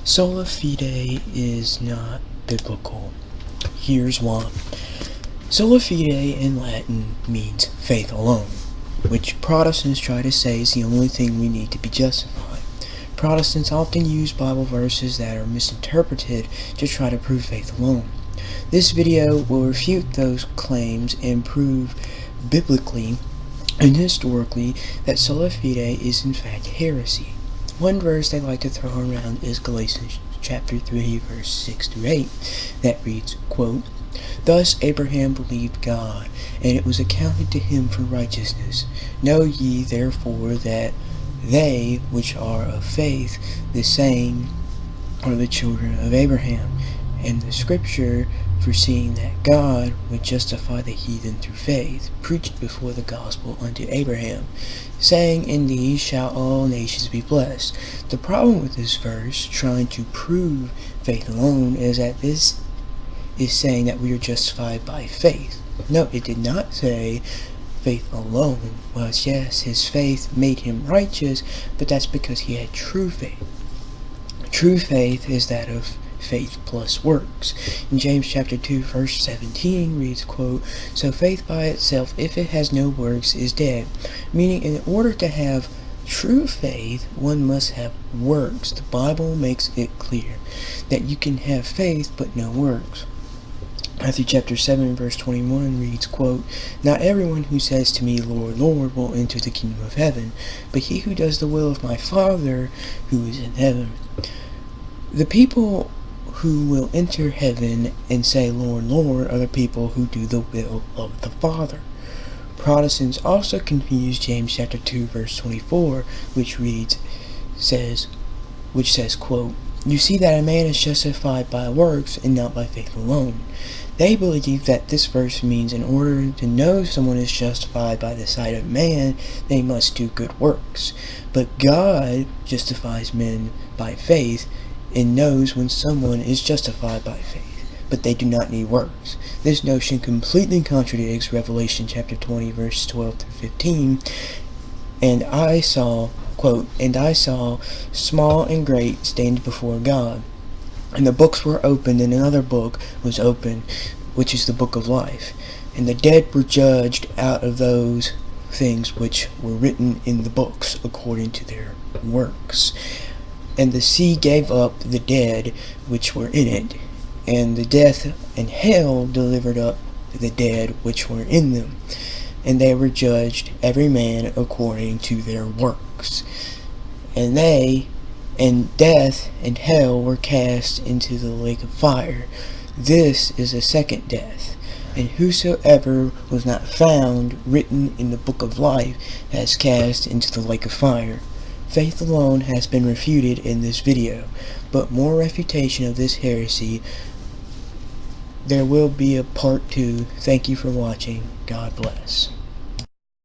Sola Fide is not biblical. Here's why. Sola Fide in Latin means faith alone, which Protestants try to say is the only thing we need to be justified. Protestants often use Bible verses that are misinterpreted to try to prove faith alone. This video will refute those claims and prove biblically and historically that Sola Fide is in fact heresy. One verse they like to throw around is Galatians chapter 3 verse 6 through 8 that reads, quote, "Thus Abraham believed God, and it was accounted to him for righteousness. Know ye therefore that they which are of faith, the same are the children of Abraham. And the scripture, foreseeing that God would justify the heathen through faith, preached before the gospel unto Abraham, saying, In these shall all nations be blessed." The problem with this verse, trying to prove faith alone, is that this is saying that we are justified by faith. No, it did not say faith alone. Well, yes, his faith made him righteous, but that's because he had true faith. True faith is that of faith plus works. In James chapter 2 verse 17 reads, quote, "So faith by itself, if it has no works, is dead." Meaning, in order to have true faith, one must have works. The Bible makes it clear that you can have faith but no works. Matthew chapter 7 verse 21 reads, quote, "Not everyone who says to me, Lord, Lord, will enter the kingdom of heaven, but he who does the will of my Father who is in heaven." The people who will enter heaven and say, Lord, Lord, are the people who do the will of the Father. Protestants also confuse James chapter 2 verse 24, which says, quote, "You see that a man is justified by works and not by faith alone." They believe that this verse means in order to know someone is justified by the sight of man, they must do good works. But God justifies men by faith and knows when someone is justified by faith, but they do not need works. This notion completely contradicts Revelation chapter 20 verse 12 through 15. "And I saw," quote, "and I saw small and great stand before God, and the books were opened, and another book was opened, which is the book of life. And the dead were judged out of those things which were written in the books according to their works. And the sea gave up the dead which were in it, and the death and hell delivered up the dead which were in them, and they were judged every man according to their works. And death and hell were cast into the lake of fire. This is the second death. And whosoever was not found written in the book of life has cast into the lake of fire." Faith alone has been refuted in this video, but more refutation of this heresy. There will be a part 2. Thank you for watching. God bless.